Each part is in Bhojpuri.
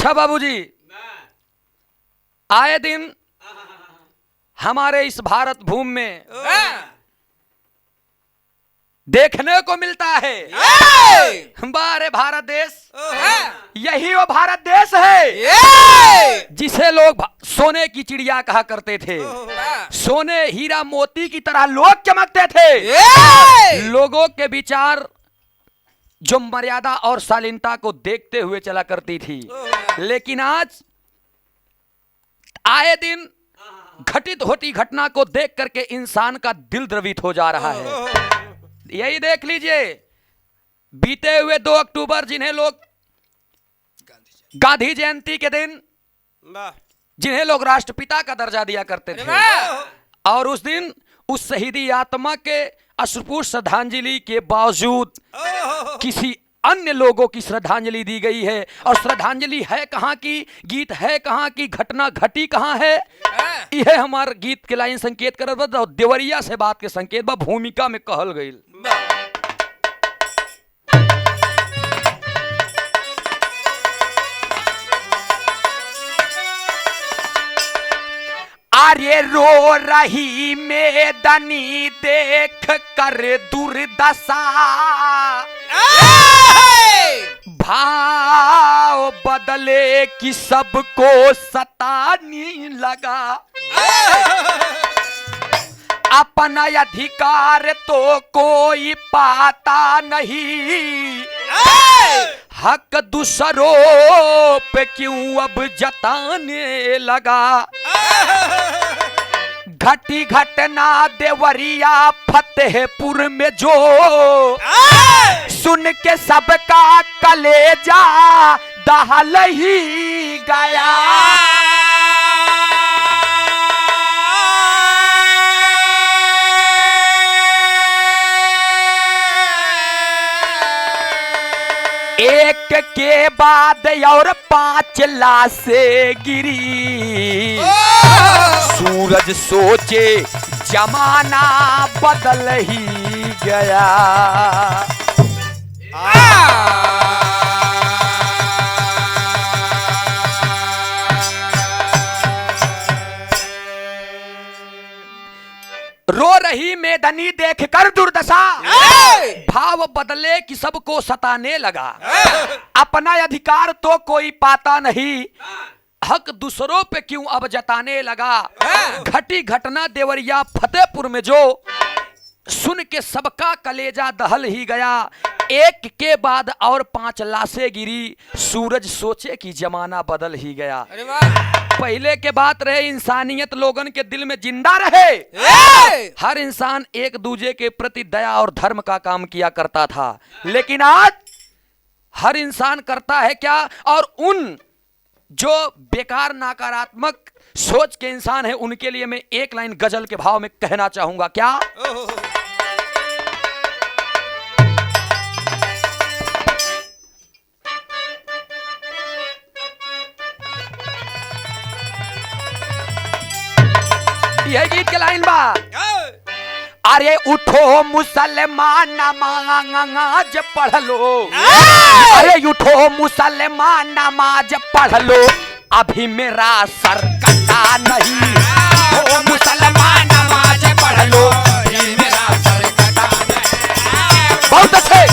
अच्छा बाबूजी, आए दिन हमारे इस भारत भूमि में देखने को मिलता है हमारे भारत देश, यही वो भारत देश है जिसे लोग सोने की चिड़िया कहा करते थे। सोने हीरा मोती की तरह लोग चमकते थे। लोगों के विचार जो मर्यादा और शालीनता को देखते हुए चला करती थी, लेकिन आज आए दिन घटित होती घटना को देख करके इंसान का दिल द्रवित हो जा रहा है। यही देख लीजिए, बीते हुए 2 अक्टूबर जिन्हें लोग गांधी जयंती के दिन जिन्हें लोग राष्ट्रपिता का दर्जा दिया करते थे, और उस दिन उस शहीदी आत्मा के अश्रुपूर्ण श्रद्धांजलि के बावजूद किसी अन्य लोगों की श्रद्धांजलि दी गई है। और श्रद्धांजलि है कहां की, गीत है कहां की, घटना घटी कहां है, यह हमारे गीत के लाइन संकेत करत और देवरिया से बात के संकेत बा भूमिका में कहल गई। अरे रो रही मैदानी देख कर दुर्दशा, भाव बदले कि सबको सताने लगा। अपना अधिकार तो कोई पाता नहीं, हक दूसरों पे क्यों अब जताने लगा। घटी घटना देवरिया फतेहपुर में जो सुन के सबका कलेजा दहल ही गया। एक के बाद और 5 लाशें गिरी, सूरज सोचे जमाना बदल ही गया। रो रही मैदानी देखकर दुर्दशा, भाव बदले कि सबको सताने लगा। अपना अधिकार तो कोई पाता नहीं, हक दूसरों पे क्यों अब जताने लगा। घटी घटना देवरिया फतेहपुर में जो सुन के सबका कलेजा दहल ही गया। एक के बाद और 5 लाशें गिरी, सूरज सोचे कि जमाना बदल ही गया। पहले के बात रहे इंसानियत लोगन के दिल में जिंदा रहे, हर इंसान एक दूसरे के प्रति दया और धर्म का काम किया करता था। लेकिन आज हर इंसान करता है क्या, और उन जो बेकार नकारात्मक सोच के इंसान है उनके लिए मैं एक लाइन गजल के भाव में कहना चाहूंगा। क्या यह गीत के लाइन बा, अरे उठो मुसलमान नमाज पढ़ लो, अरे उठो मुसलमान नमाज पढ़ लो, अभी मेरा सर कटा नहीं। उठो मुसलमान नमाज पढ़ लो, अभी मेरा सर कटा नहीं। बहुत अच्छे।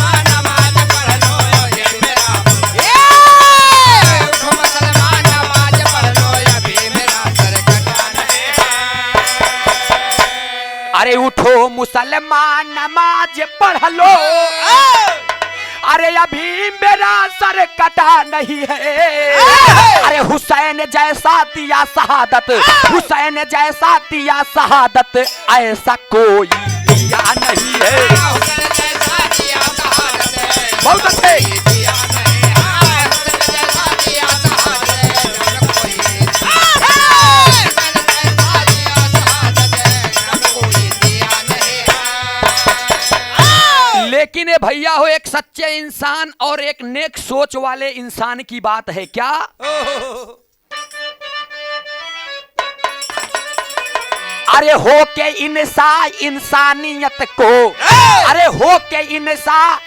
अरे उठो मुसलमान नमाज पढ़ लो, अरे अभी मेरा सर कटा नहीं है। अरे हुसैन जैसा दिया शहादत, हुसैन जैसा दिया शहादत, ऐसा कोई दिया नहीं है। बहुत अच्छे। लेकिन ये भैया हो, एक सच्चे इंसान और एक नेक सोच वाले इंसान की बात है। क्या अरे हो के इंसानियत को, अरे हो के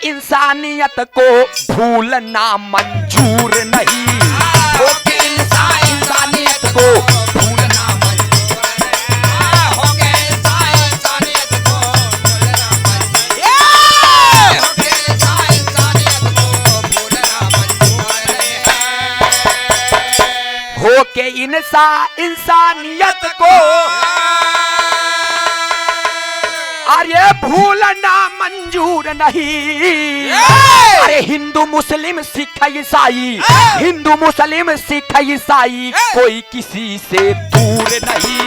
इंसानियत को भूलना मंजूर नहीं। ऐसा इंसानियत को अरे भूलना मंजूर नहीं। अरे हिंदू मुस्लिम सिख ईसाई, हिंदू मुस्लिम सिख ईसाई कोई किसी से दूर नहीं।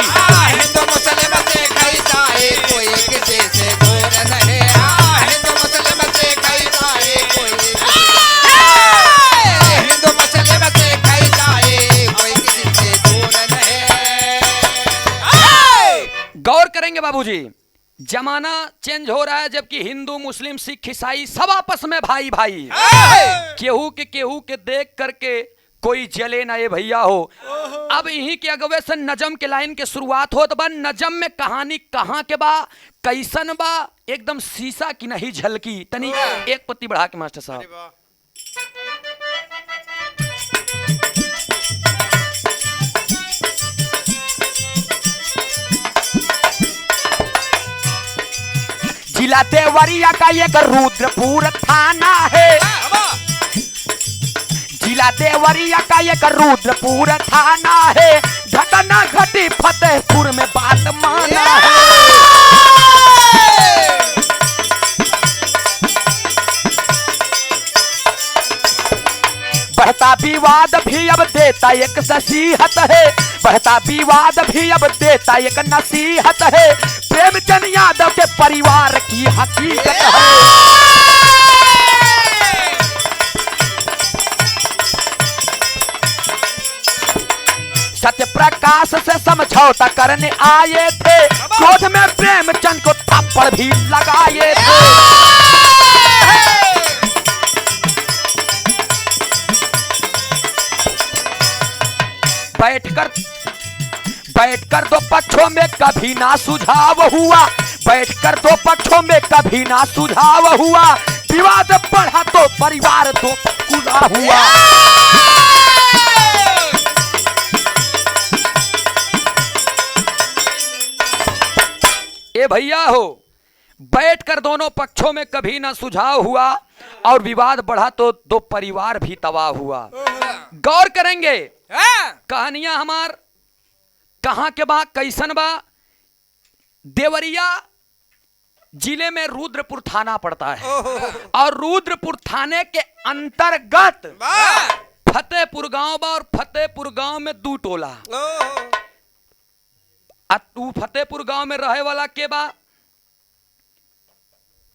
हिंदू मुस्लिम सिख ईसाई कोई किसी से दूर नहीं। हिंदू मुस्लिम सिख ईसाई कोई हिंदू मुस्लिम सिख ईसाई कोई किसी से दूर नहीं। गौर करेंगे बाबूजी, जमाना चेंज हो रहा है, जबकि हिंदू मुस्लिम सिख ईसाई सब आपस में भाई भाई। केहू के देख करके कोई जले ना ये भैया हो। अब यही के अगवे से नजम के लाइन के शुरुआत हो तो बा। नजम में कहानी कहाँ के बा, कैसन बा, एकदम शीशा की नहीं झलकी। तनी एक पत्ती बढ़ा के मास्टर साहब। जिला देवरिया का एक रुद्रपुर थाना है। जिला देवरिया का एक रुद्रपुर थाना है। घटना घटी फतेहपुर में बात माना है। बढ़ता विवाद भी अब देता एक नसीहत है। बढ़ता विवाद भी अब देता एक नसीहत है। प्रेमचंद यादव के परिवार की हकीकत है। सत्य प्रकाश से समझौता करने आए थे। क्रोध में प्रेमचंद को थप्पड़ भी लगाए थे। बैठकर दो पक्षों में कभी ना सुझाव हुआ। बैठकर दो पक्षों में कभी ना सुझाव हुआ। विवाद बढ़ा तो परिवार दो टुकड़ा हुआ। ए भैया हो, बैठकर दोनों पक्षों में कभी ना सुझाव हुआ और विवाद बढ़ा तो दो परिवार भी तबाह हुआ। गौर करेंगे कहानियां हमार कहां के बा, कैसन बा। देवरिया जिले में रुद्रपुर थाना पड़ता है और रुद्रपुर थाने के अंतर्गत फतेहपुर गांव बा और फतेहपुर गांव में दो टोला। तू फतेहपुर गांव में रहे वाला के बा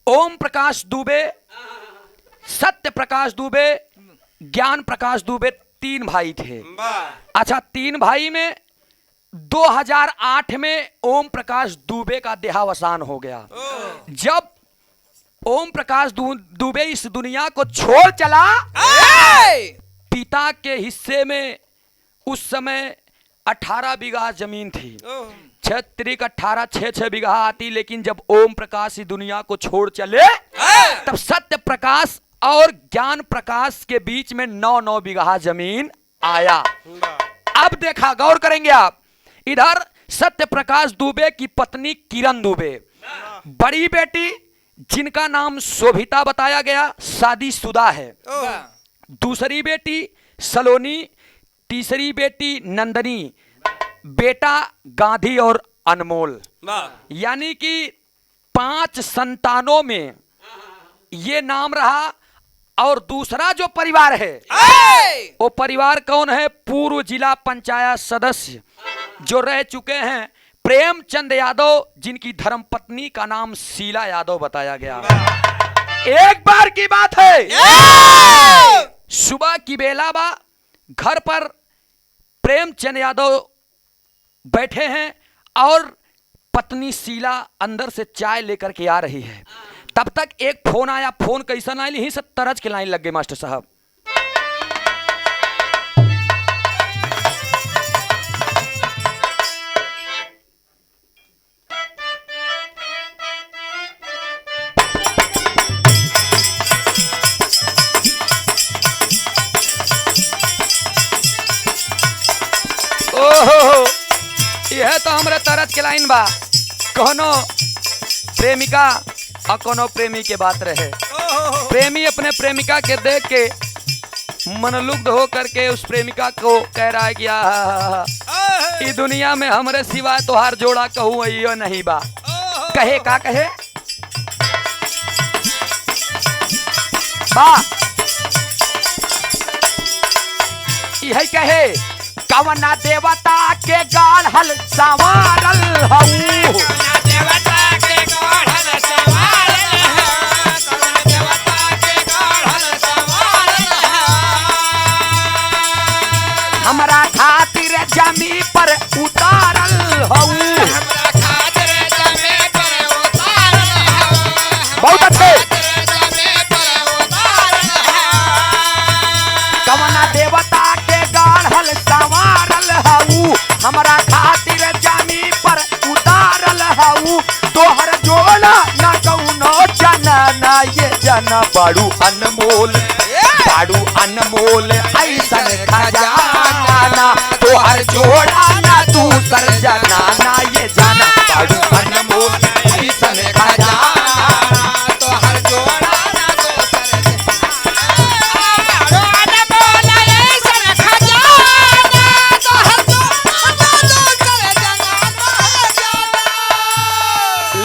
ओम प्रकाश दुबे, सत्य प्रकाश दुबे, ज्ञान प्रकाश दुबे, तीन भाई थे। अच्छा, तीन भाई में 2008 में ओम प्रकाश दुबे का देहावसान हो गया। जब ओम प्रकाश दुबे इस दुनिया को छोड़ चला, पिता के हिस्से में उस समय 18 बीघा जमीन थी। 6 बीघा आती, लेकिन जब ओम प्रकाश इस दुनिया को छोड़ चले तब सत्य प्रकाश और ज्ञान प्रकाश के बीच में 9 बीघा जमीन आया। अब देखा, गौर करेंगे आप, इधर सत्य प्रकाश दुबे की पत्नी किरण दुबे, बड़ी बेटी जिनका नाम शोभिता बताया गया, शादीशुदा है। दूसरी बेटी सलोनी, तीसरी बेटी नंदनी, बेटा गांधी और अनमोल। यानी कि 5 संतानों में ये नाम रहा। और दूसरा जो परिवार है वो परिवार कौन है? पूर्व जिला पंचायत सदस्य जो रह चुके हैं प्रेमचंद यादव, जिनकी धर्मपत्नी का नाम शीला यादव बताया गया। एक बार की बात है, सुबह की बेला बा, घर पर प्रेमचंद यादव बैठे हैं और पत्नी शीला अंदर से चाय लेकर के आ रही है। तब तक एक फोन आया। फोन कैसा आयल? यहीं से तरज के लाइन लग गए मास्टर साहब। ओहो, यह तो हमारे तरज के लाइन बा। कोनो प्रेमिका और कोनो प्रेमी के बात रहे। प्रेमी अपने प्रेमिका के देख के मनलुब्ध हो करके उस प्रेमिका को कह रहा है कि ई दुनिया में हमरे सिवा तोहार जोड़ा कहूँ अइयो नहीं बा। कहे का कहे बा यही कहे कवना देवता के गाढ़ल संवारल हऊ हमरा खातिर जमी पर उतारल हऊ। बहुत अच्छे। कवना देवता के गाढ़ल संवारल हऊ हमरा खातिर जमी पर उतारल हऊ। तोहर जोड़ा न कौनो जनना ये जना बाड़ू अनमोल ऐसन खजाना। तोहर जोड़ा न दूसर जनाना ये जाना बाड़ू अनमोल ऐसन खजाना। तोहर जोड़ा ना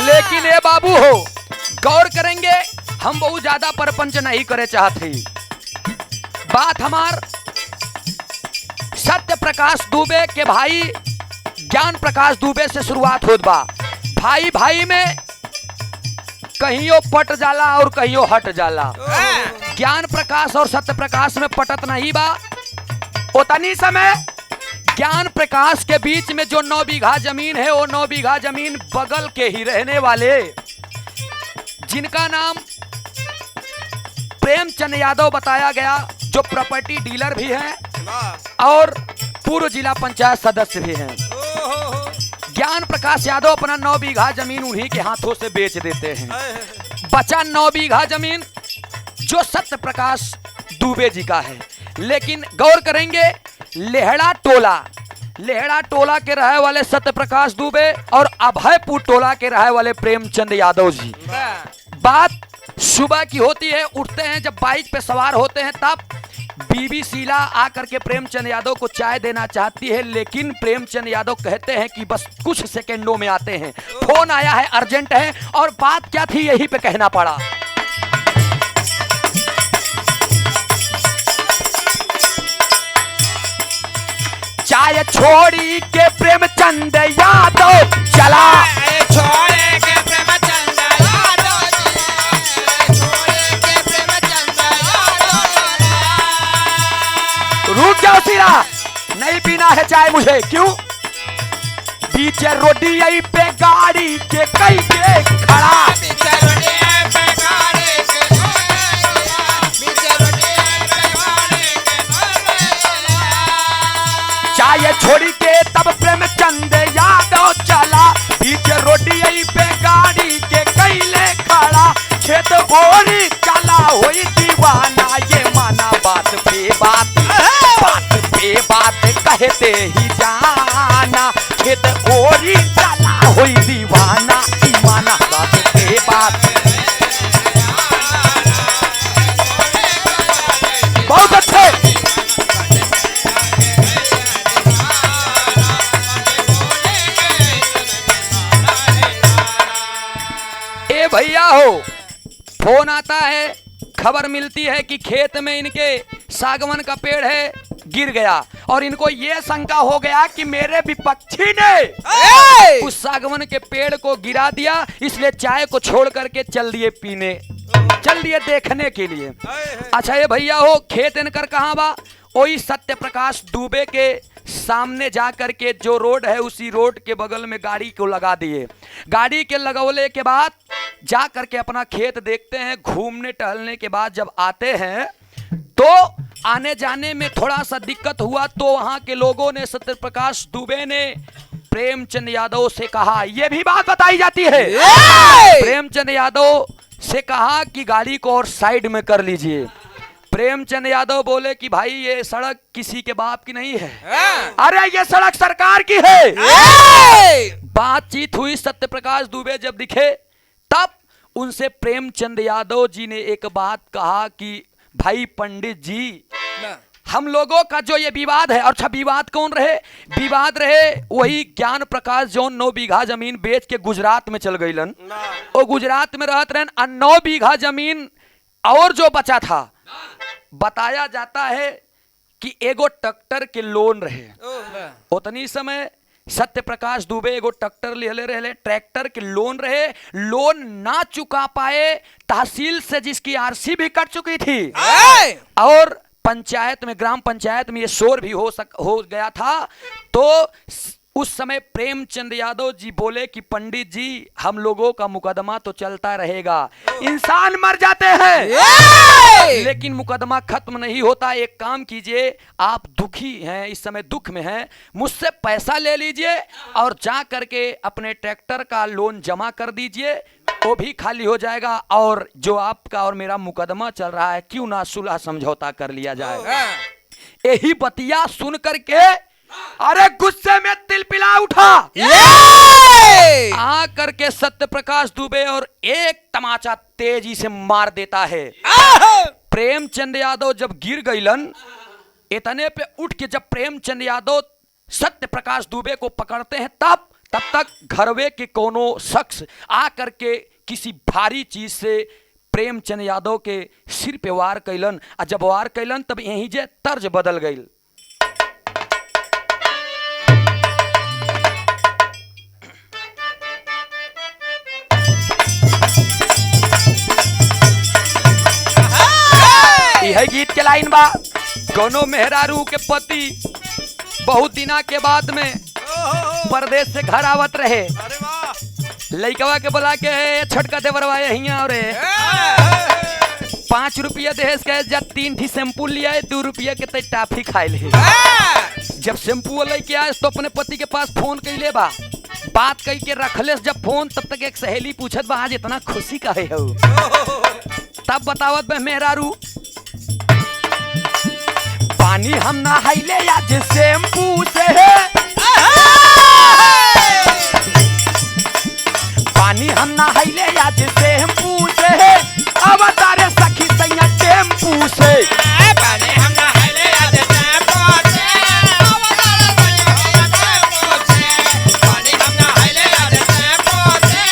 लेकिन ये बाबू हो गौर करेंगे हम बहुत ज्यादा परपंच नहीं करे चाहते। बात हमार सत्य प्रकाश दुबे के भाई ज्ञान प्रकाश दुबे से शुरुआत होत बा। भाई भाई में कहियो पट जाला और कहियो हट जाला। ज्ञान प्रकाश और सत्य प्रकाश में पटत नहीं बा। उतनी समय ज्ञान प्रकाश के बीच में जो 9 बीघा जमीन है वो 9 बीघा जमीन बगल के ही रहने वाले जिनका नाम प्रेमचंद यादव बताया गया, जो प्रॉपर्टी डीलर भी हैं और पूर्व जिला पंचायत सदस्य भी हैं। ज्ञान प्रकाश यादव अपना 9 बीघा जमीन उन्हीं के हाथों से बेच देते हैं। बचा 9 बीघा जमीन जो सत्य प्रकाश दुबे जी का है। लेकिन गौर करेंगे लेहड़ा टोला के रहे वाले सत्य प्रकाश दुबे और अभयपुर टोला के रहे वाले प्रेमचंद यादव जी। बात सुबह की होती है, उठते हैं जब बाइक पे सवार होते हैं तब बीबी शीला आकर के प्रेमचंद यादव को चाय देना चाहती है, लेकिन प्रेमचंद यादव कहते हैं कि बस कुछ सेकंडों में आते हैं, फोन आया है, अर्जेंट है। और बात क्या थी यही पे कहना पड़ा। चाय छोड़ी के प्रेमचंद यादव चला। छोड़े के प्रेमचंद यादव छोड़े के प्रेमचंद यादव। रुक जाओ शीला, नहीं पीना है चाय मुझे। क्यों? बीच रोडी यही पे गाड़ी के कई के खड़ा। चाय छोड़ी के तब प्रेमचंद यादव चला। बीच रोडी यही पे गाड़ी के कैले खड़ा। खेत ओरी चला हुई दीवाना, ये माना बात पे बात कहते ही जाना। खेत ओरी चला हुई दीवाना, ये माना बात पे बात। बहुत अच्छे। ए भैया हो, फोन आता है, खबर मिलती है कि खेत में इनके सागवन का पेड़ है, गिर गया और इनको ये शंका हो गया कि मेरे विपक्षी ने उस सागवन के पेड़ को गिरा दिया, इसलिए चाय को छोड़ करके चल दिए पीने, चल दिए देखने के लिए। अच्छा ये भैया हो, खेत इनकर कहाँ बा? वही सत्य प्रकाश दुबे के सामने जा करके जो रोड है उसी रोड के बगल में गाड़ी को लगा दिए। गाड़ी के लगौले के बाद जा करके अपना खेत देखते हैं। घूमने टहलने के बाद जब आते हैं तो आने जाने में थोड़ा सा दिक्कत हुआ, तो वहां के लोगों ने सत्य प्रकाश दुबे ने प्रेमचंद यादव से कहा, यह भी बात बताई जाती है, प्रेमचंद यादव से कहा कि गाड़ी को और साइड में कर लीजिए। प्रेमचंद यादव बोले कि भाई ये सड़क किसी के बाप की नहीं है, अरे ये सड़क सरकार की है। बातचीत हुई, सत्य प्रकाश दुबे जब दिखे तब उनसे प्रेमचंद यादव जी ने एक बात कहा कि भाई पंडित जी, हम लोगों का जो ये विवाद है, और अच्छा विवाद कौन रहे? विवाद रहे वही ज्ञान प्रकाश जो 9 बीघा जमीन बेच के गुजरात में चल गईलन। वो गुजरात में रहत रहन, 9 बीघा जमीन और जो बचा था, बताया जाता है कि एगो ट्रैक्टर के लोन रहे। उतनी समय सत्य प्रकाश दुबे एगो ट्रैक्टर ले रहे, ट्रैक्टर के लोन रहे, लोन ना चुका पाए, तहसील से जिसकी आरसी भी कट चुकी थी और पंचायत में, ग्राम पंचायत में ये शोर भी हो गया था। तो उस समय प्रेमचंद यादव जी बोले कि पंडित जी हम लोगों का मुकदमा तो चलता रहेगा, इंसान मर जाते हैं लेकिन मुकदमा खत्म नहीं होता। एक काम कीजिए, आप दुखी हैं, इस समय दुख में हैं, मुझसे पैसा ले लीजिए और जा करके अपने ट्रैक्टर का लोन जमा कर दीजिए, वो भी खाली हो जाएगा और जो आपका और मेरा मुकदमा चल रहा है क्यों ना सुलह समझौता कर लिया जाए। यही बतिया सुन करके अरे गुस्से में तिलपिला उठा, आ करके सत्य प्रकाश दुबे और एक तमाचा तेजी से मार देता है। प्रेमचंद यादव जब गिर गईलन, इतने पे उठ के जब प्रेमचंद यादव सत्य प्रकाश दुबे को पकड़ते हैं, तब तक घरवे के कोनो शख्स आ करके किसी भारी चीज से प्रेमचंद यादव के सिर पे वार कैलन। और जब वार कैलन तब यही जे तर्ज बदल गई। यह गीत के लाइन बा, कोनो मेहरारू के पति बहुत दिना के बाद में परदेश से घर आवत रहे, लइकवा के बोला के छटका देवरवा हिया रे 5 रुपया देश के जब 3 थी शैम्पू लिया, 2 रुपया के तय टाफी खाए ले। जब शैम्पू लेके आए तो अपने पति के पास फोन कैले बा, बात कही के रखले जब फोन, तब तक एक सहेली पूछत बा आज इतना खुशी काहे हो। तब बतावत बा मेहरारू, पानी हम नहाइले आज शैम्पू से है, पानी हम नहाइले आज शैम्पू से है, अब तारे सखी सैया टेम्पू से। पानी हम नहाइले आज शैम्पू से, अब तारे पानी हम नहाइले आज शैम्पू से,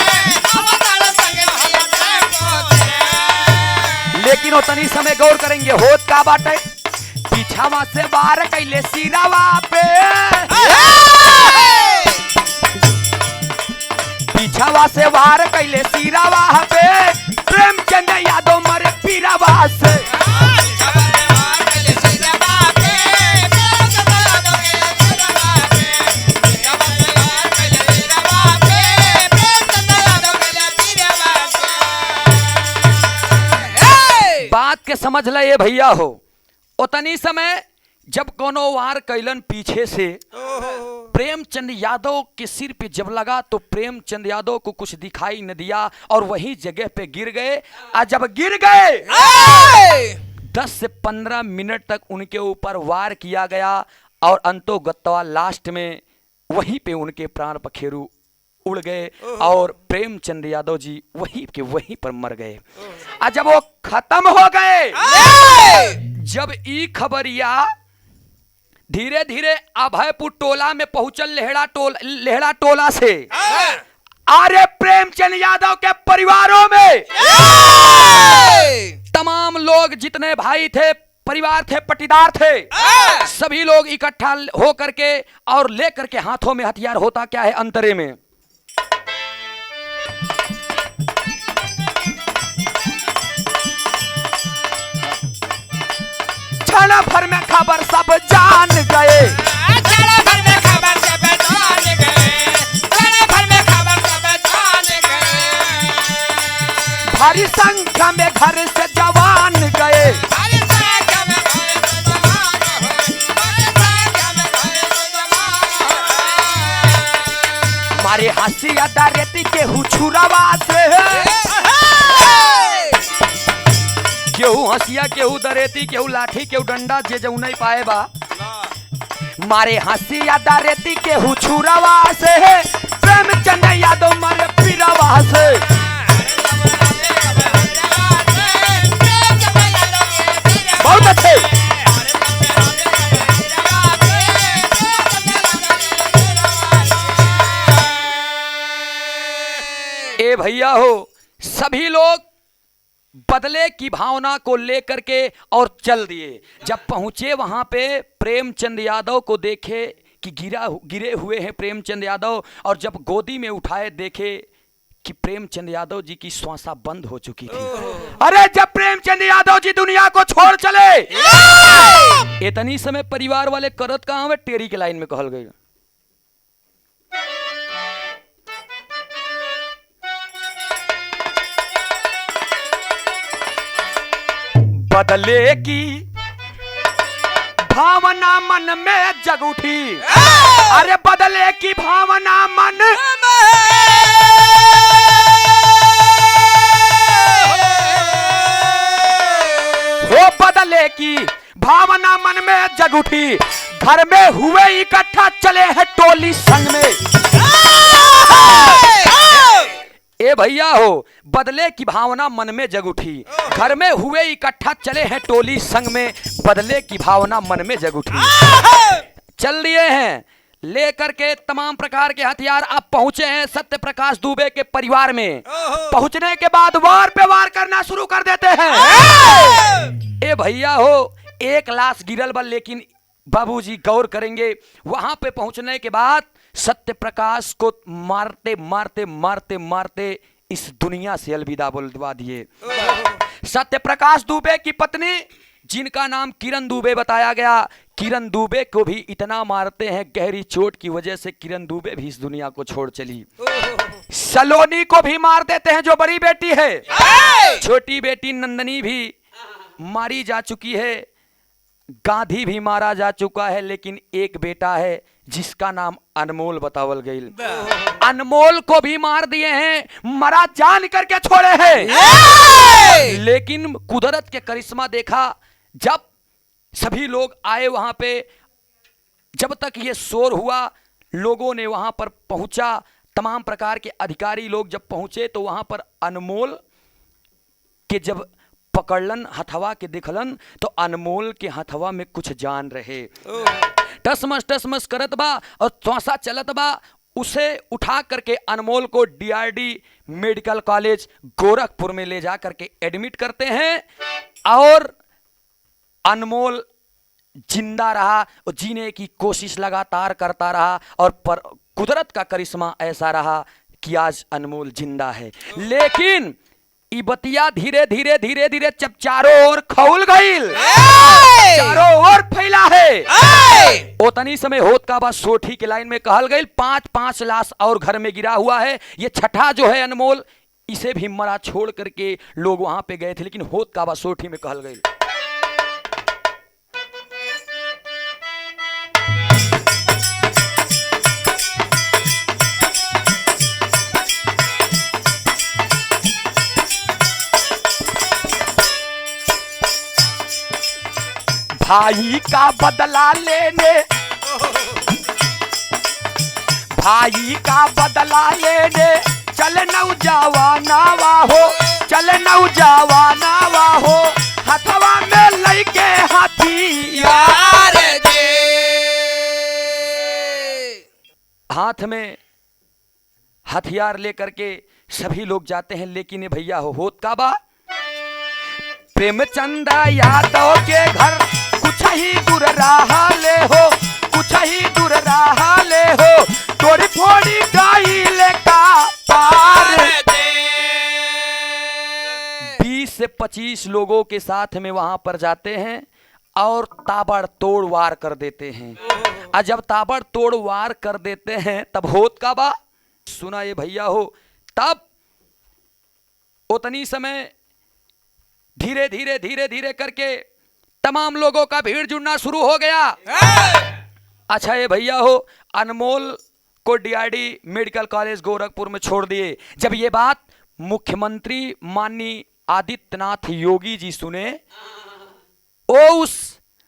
अब तारे टेम्पू से। लेकिन उतनी समय गौर करेंगे होत का बाटे, पीछावा से वार कैले सिरावा पे, पीछावा से वार कैले सिरावा पे, प्रेमचंद यादव मरे पीरावा से। बात के समझ ले ये भैया हो, उतनी समय जब कोनो वार कैलन पीछे से, प्रेमचंद यादव के सिर पे जब लगा तो प्रेमचंद यादव को कुछ दिखाई न दिया और वही जगह पे गिर गए। और जब गिर गए 10 से 15 मिनट तक उनके ऊपर वार किया गया और अंतोगत्वा लास्ट में वहीं पे उनके प्राण पखेरु उड़ गए और प्रेमचंद यादव जी वहीं पर मर गए। और जब वो खत्म हो गए, जब ई खबरिया धीरे धीरे अभयपुर टोला में पहुंचल लेहड़ा टोला से, अरे प्रेमचंद यादव के परिवारों में तमाम लोग जितने भाई थे, परिवार थे, पटीदार थे, सभी लोग इकट्ठा हो करके और लेकर के हाथों में हथियार, होता क्या है अंतरे में, क्षण भर में खबर सब जान गए, क्षण भर में खबर सब जान गए, क्षण भर में खबर सब जान गए। भारी संख्या में घर से जवान गए, भारी संख्या में घर से जवान हुए, भारी संख्या में घर से जवान हुए। मारे हंसी अदा रेती के हुछुरावा से, केहू हंसिया, केहू दरेती, केहू लाठी, केहू डंडा, जे जऊ नहीं पाए बा। मारे हंसी यादा रेती केहू छुरावा से, प्रेमचंद यादव मारे पीरावा से। बहुत अच्छे। ए भैया हो, सभी लोग बदले की भावना को लेकर के और चल दिए। जब पहुंचे वहां पे, प्रेमचंद यादव को देखे कि गिरे हुए हैं प्रेमचंद यादव, और जब गोदी में उठाए देखे कि प्रेमचंद यादव जी की श्वासा बंद हो चुकी थी। अरे जब प्रेमचंद यादव जी दुनिया को छोड़ चले, इतनी समय परिवार वाले करत कहां में, टेरी के लाइन में कहल गई। बदले की भावना मन में जग उठी, अरे बदले की भावना मन हो, बदले की भावना मन में जग उठी, घर में हुए इकट्ठा चले हैं टोली संग में। ए भैया हो, बदले की भावना मन में जग उठी, घर में हुए इकट्ठा चले हैं टोली संग में, बदले की भावना मन में जग उठी। चल दिए हैं लेकर के तमाम प्रकार के हथियार। अब पहुंचे हैं सत्य प्रकाश दुबे के परिवार में। पहुंचने के बाद वार पे वार करना शुरू कर देते हैं। ए भैया हो, एक लाश गिरल बल, लेकिन बाबूजी गौर करेंगे, वहां पे पहुंचने के बाद सत्य प्रकाश को मारते मारते मारते मारते इस दुनिया से अलविदा बोलवा दिए। सत्य प्रकाश दुबे की पत्नी, जिनका नाम किरण दुबे बताया गया, किरण दुबे को भी इतना मारते हैं, गहरी चोट की वजह से किरण दुबे भी इस दुनिया को छोड़ चली। सलोनी को भी मार देते हैं, जो बड़ी बेटी है। छोटी बेटी नंदनी भी मारी जा चुकी है, गांधी भी मारा जा चुका है, लेकिन एक बेटा है जिसका नाम अनमोल बतावल गई। अनमोल को भी मार दिए हैं, मरा जान करके छोड़े हैं। लेकिन कुदरत के करिश्मा देखा, जब सभी लोग आए वहां पे, जब तक ये शोर हुआ, लोगों ने वहां पर पहुंचा, तमाम प्रकार के अधिकारी लोग जब पहुंचे तो वहां पर अनमोल के जब पकड़लन, हथवा के दिखलन, तो अनमोल के हथवा में कुछ जान रहे। टसमस करत बा और श्वासा चलत बा। उसे उठा करके अनमोल को डीआरडी मेडिकल कॉलेज गोरखपुर में ले जा करके एडमिट करते हैं, और अनमोल जिंदा रहा और जीने की कोशिश लगातार करता रहा, और पर कुदरत का करिश्मा ऐसा रहा कि आज अनमोल जिंदा है। लेकिन ई बतिया धीरे धीरे धीरे धीरे जब चारों ओर खौल गई, चारों ओर फैला है, उतनी समय होत का बा सोठी के लाइन में कहल गई, 5-5 लाश और घर में गिरा हुआ है। ये छठा जो है अनमोल, इसे भी मरा छोड़ करके लोग वहां पे गए थे, लेकिन होत का बा सोठी में कहल गई। भाई का बदला लेने, भाई का बदला लेने चल नौजवाना वाहो, चल नौजवाना वाहो, हथवा में लइके हथियार दे। हाथ में हथियार लेकर के सभी लोग जाते हैं, लेकिन ये भैया होत का बा, प्रेमचंद यादव के घर कुछ ही दूर रहा ले हो, कुछ ही दूर रहा ले हो, तोड़ी फोड़ी डाइल का पार दे। 20 से 25 लोगों के साथ में वहां पर जाते हैं और ताबड़तोड़ वार कर देते हैं। और जब ताबड़तोड़ वार कर देते हैं तब होत का बा, सुना ये भैया हो, तब उतनी समय धीरे धीरे धीरे धीरे करके तमाम लोगों का भीड़ जुड़ना शुरू हो गया। अच्छा ये भैया हो, अनमोल को डीआरडी मेडिकल कॉलेज गोरखपुर में छोड़ दिए। जब ये बात मुख्यमंत्री माननीय आदित्यनाथ योगी जी सुने, वो उस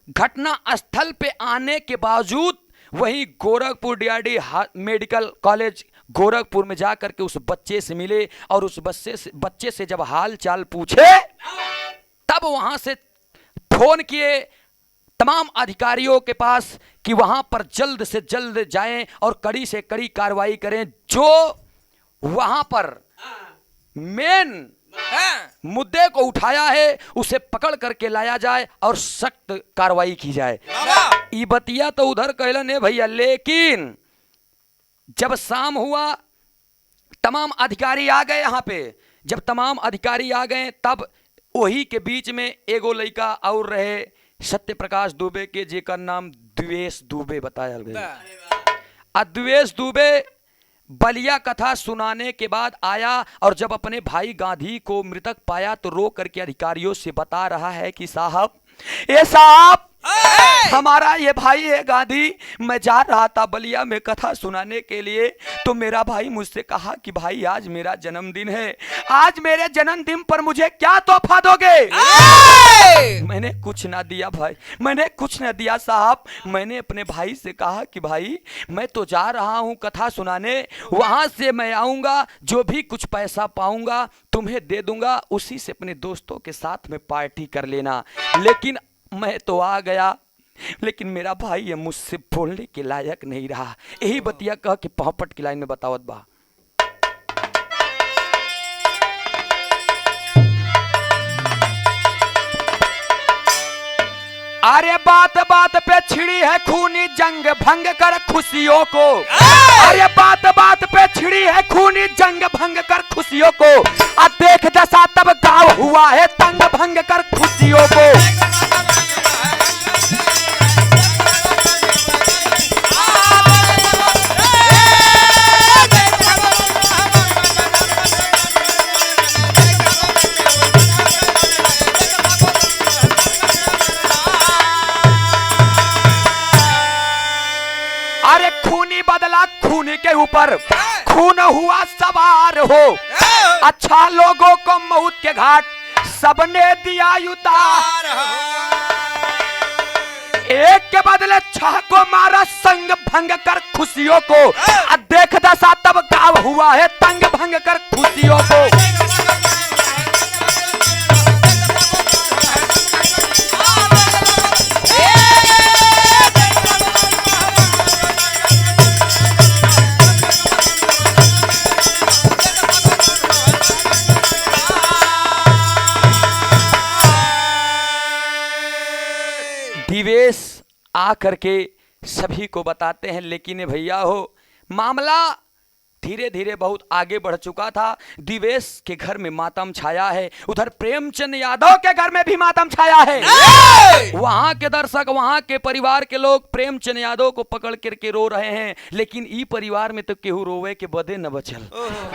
घटना स्थल पे आने के बावजूद वहीं Gorakhpur DRD medical college Gorakhpur में जाकर के उस बच्चे से मिले, और उस बच्चे से जब हाल चाल पूछे, तब वहां से फोन किए तमाम अधिकारियों के पास कि वहां पर जल्द से जल्द जाएं और कड़ी से कड़ी कार्रवाई करें। जो वहां पर मेन मुद्दे को उठाया है, उसे पकड़ करके लाया जाए और सख्त कार्रवाई की जाए। ई बतिया तो उधर कहलन है भैया, लेकिन जब शाम हुआ तमाम अधिकारी आ गए यहाँ पे। जब तमाम अधिकारी आ गए तब वही के बीच में एगो लड़का और रहे सत्य प्रकाश दुबे के, जेकर नाम द्वेष दुबे बताया गया। द्वेष दुबे बलिया कथा सुनाने के बाद आया और जब अपने भाई गांधी को मृतक पाया तो रो करके अधिकारियों से बता रहा है कि साहब, ये साहब हमारा ये भाई है गांधी, मैं जा रहा था बलिया में कथा सुनाने के लिए, तो मेरा भाई मुझसे कहा कि भाई आज मेरा जन्मदिन है, आज मेरे जन्मदिन पर मुझे क्या तोहफा दोगे? मैंने कुछ ना दिया भाई, मैंने कुछ ना दिया साहब। मैंने अपने भाई से कहा कि भाई मैं तो जा रहा हूँ कथा सुनाने, वहां से मैं आऊंगा, जो भी कुछ पैसा पाऊंगा तुम्हें दे दूंगा, उसी से अपने दोस्तों के साथ में पार्टी कर लेना। लेकिन मैं तो आ गया, लेकिन मेरा भाई ये मुझसे बोलने के लायक नहीं रहा। यही बतिया कह के पहपट की लाइन में बतावत बा। अरे बात बात पे छिड़ी है खूनी जंग, भंग कर खुशियों को। अरे बात बात पे छिड़ी है खूनी जंग, भंग कर खुशियों को। अब देख दशा तब गाँव हुआ है तंग, भंग कर खुशियों को। अरे खूनी बदला खूनी के ऊपर, खून हुआ सवार हो। अच्छा लोगों को मौत के घाट सबने दिया उतार। एक के बदले 6 को मारा संग, भंग कर खुशियों को। देख दशा तब गाँव हुआ है तंग, भंग कर खुशियों को। दिवेश आ करके सभी को बताते हैं, लेकिन भैया हो मामला धीरे धीरे बहुत आगे बढ़ चुका था। दिवेश के घर में मातम छाया है, उधर प्रेमचंद यादव के घर में भी मातम छाया है। वहां के दर्शक, वहां के परिवार के लोग प्रेमचंद यादव को पकड़ करके रो रहे हैं, लेकिन ई परिवार में तो केहू रोवे के बदे न बचल।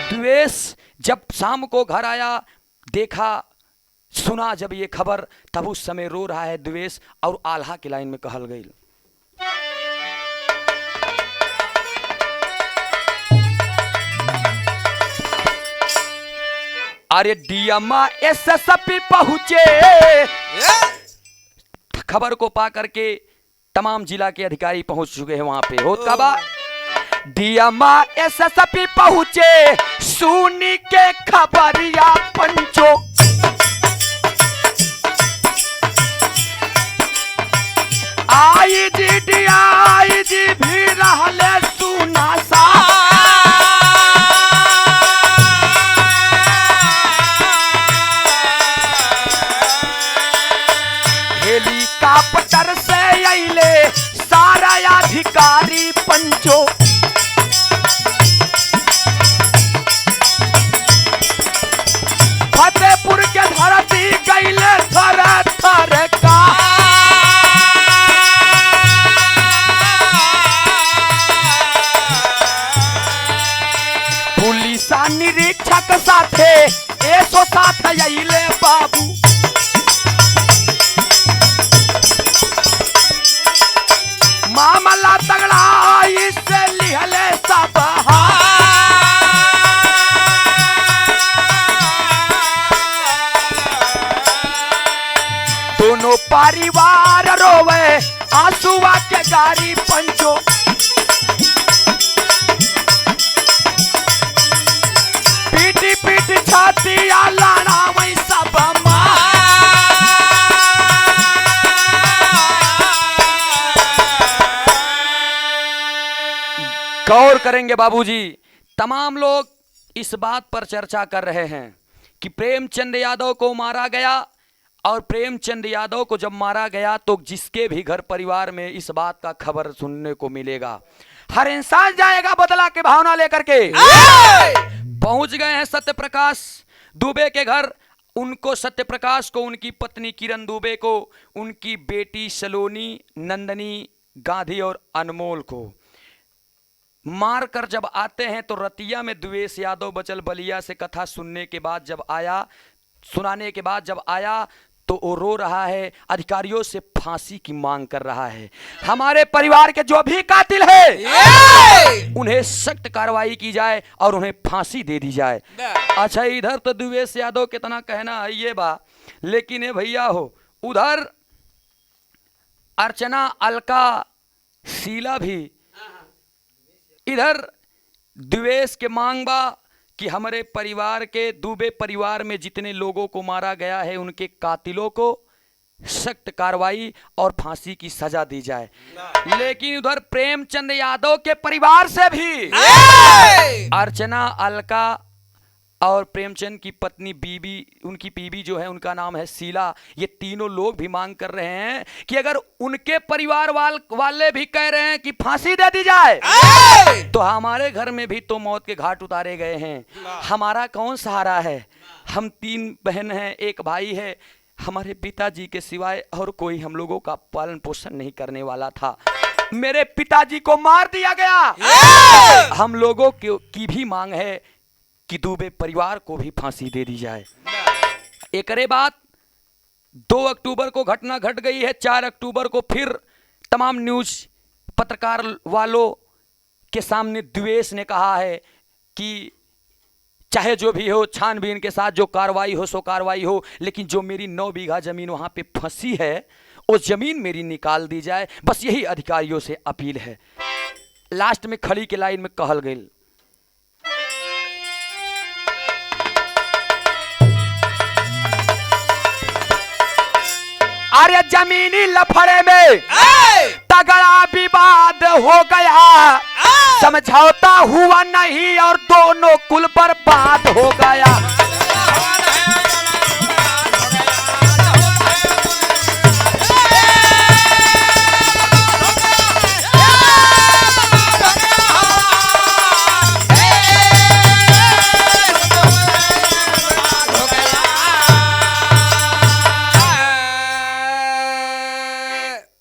दिवेश जब शाम को घर आया, देखा सुना जब ये खबर, तब उस समय रो रहा है द्वेष, और आल्हा की लाइन में कहल गई। अरे डीएमआ एसएसपी पहुंचे, खबर को पा करके तमाम जिला के अधिकारी पहुंच चुके हैं वहां पे। होत का बा डीएमआ एसएसपी पहुंचे, सुनी के खबरिया पंचो। आई जी भी रहले सुना सा। हेलीकॉप्टर से अइले सारा अधिकारी पंचो। फतेहपुर के धरती गइले थर थर का। निरीक्षक साथे 107 अइले बाबू। मामला तगड़ा इससे लिहले सब। दोनों परिवार रोवे आंसुआ के गारी पंचो। पीटी छाती लाना वही सब। गौर करेंगे बाबूजी, तमाम लोग इस बात पर चर्चा कर रहे हैं कि प्रेमचंद यादव को मारा गया, और प्रेमचंद यादव को जब मारा गया तो जिसके भी घर परिवार में इस बात का खबर सुनने को मिलेगा, हर इंसान जाएगा बदला के भावना लेकर के। पहुंच गए हैं सत्यप्रकाश दुबे के घर। उनको, सत्यप्रकाश को, उनकी पत्नी किरण दुबे को, उनकी बेटी सलोनी, नंदनी, गांधी और अनमोल को मार कर जब आते हैं तो रतिया में द्वेष यादव बचल बलिया से कथा सुनाने के बाद जब आया तो वो रो रहा है, अधिकारियों से फांसी की मांग कर रहा है। हमारे परिवार के जो भी कातिल है उन्हें सख्त कार्रवाई की जाए और उन्हें फांसी दे दी जाए। अच्छा, इधर तो द्वेष यादव कितना कहना है ये बा, लेकिन ये भैया हो, उधर अर्चना, अलका, शीला भी, इधर द्वेष के मांग बा कि हमारे परिवार के, दुबे परिवार में जितने लोगों को मारा गया है उनके कातिलों को सख्त कार्रवाई और फांसी की सजा दी जाए। लेकिन उधर प्रेमचंद यादव के परिवार से भी अर्चना, अलका और प्रेमचंद की पत्नी बीबी, उनकी बीबी जो है उनका नाम है शीला, ये तीनों लोग भी मांग कर रहे हैं कि अगर उनके परिवार वाले भी कह रहे हैं कि फांसी दे दी जाए तो हमारे घर में भी तो मौत के घाट उतारे गए हैं, हमारा कौन सहारा है? हम 3 बहन हैं, 1 भाई है, हमारे पिताजी के सिवाय और कोई हम लोगों का पालन पोषण नहीं करने वाला था। मेरे पिताजी को मार दिया गया। हम लोगों की भी मांग है कि दुबे परिवार को भी फांसी दे दी जाए। एकरे बाद 2 अक्टूबर को घटना घट गई है। 4 अक्टूबर को फिर तमाम न्यूज पत्रकार वालों के सामने द्वेष ने कहा है कि चाहे जो भी हो, छानबीन के साथ जो कार्रवाई हो सो कार्रवाई हो, लेकिन जो मेरी 9 बीघा जमीन वहां पे फंसी है वो जमीन मेरी निकाल दी जाए। बस यही अधिकारियों से अपील है। लास्ट में खड़ी के लाइन में कहल गई, अरे जमीनी लफड़े में तगड़ा विवाद हो गया, समझौता हुआ नहीं और दोनों कुल बर्बाद हो गया।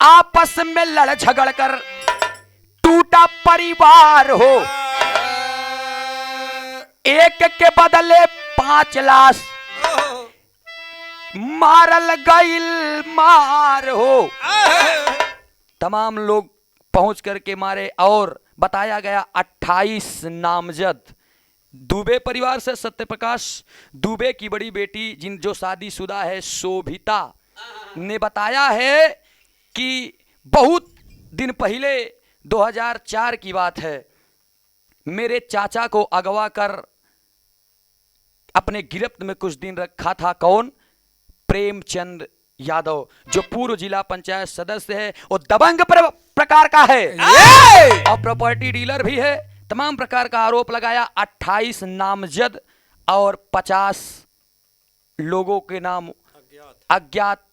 आपस में लड़ झगड़ कर टूटा परिवार हो, एक के बदले 5 लाश मारल गईल मार हो। तमाम लोग पहुंच करके मारे और बताया गया 28 नामजद दुबे परिवार से। सत्यप्रकाश दुबे की बड़ी बेटी जो शादीशुदा है, शोभिता, ने बताया है कि बहुत दिन पहले 2004 की बात है, मेरे चाचा को अगवा कर अपने गिरफ्त में कुछ दिन रखा था। कौन? प्रेमचंद यादव, जो पूर्व जिला पंचायत सदस्य है और दबंग प्रकार का है और प्रॉपर्टी डीलर भी है। तमाम प्रकार का आरोप लगाया। 28 नामजद और 50 लोगों के नाम, अज्ञात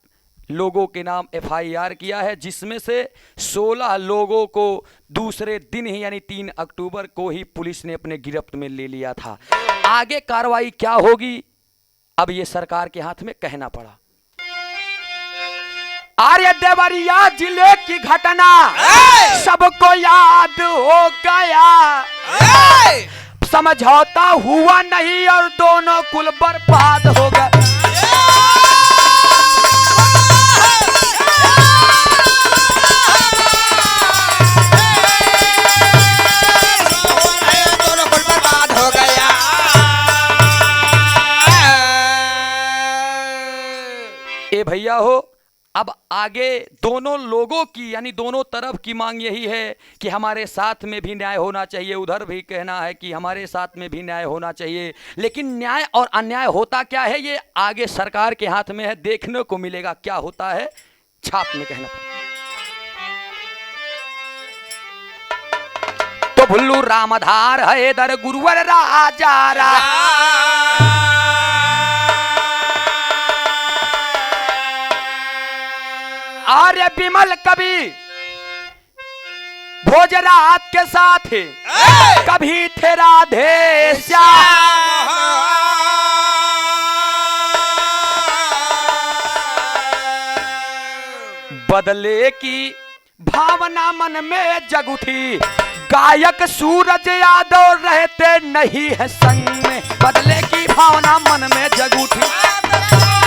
लोगों के नाम FIR किया है, जिसमें से 16 लोगों को दूसरे दिन ही यानी 3 अक्टूबर को ही पुलिस ने अपने गिरफ्त में ले लिया था। आगे कार्रवाई क्या होगी अब ये सरकार के हाथ में कहना पड़ा। आर्य देवरिया जिले की घटना सबको याद हो गया, समझौता हुआ नहीं और दोनों कुल बर्बाद हो गए। भैया हो, अब आगे दोनों लोगों की यानी दोनों तरफ की मांग यही है कि हमारे साथ में भी न्याय होना चाहिए। उधर भी कहना है कि हमारे साथ में भी न्याय होना चाहिए, लेकिन न्याय और अन्याय होता क्या है ये आगे सरकार के हाथ में है, देखने को मिलेगा क्या होता है। छाप में कहना तो भुल्लू रामधार हैदर गुरुवर राजा आर्य विमल कवि भोजराज के साथ कभी थे राधे श्याम। बदले की भावना मन में जग उठी, गायक सूरज यादव रहते नहीं है संग में। बदले की भावना मन में जग उठी।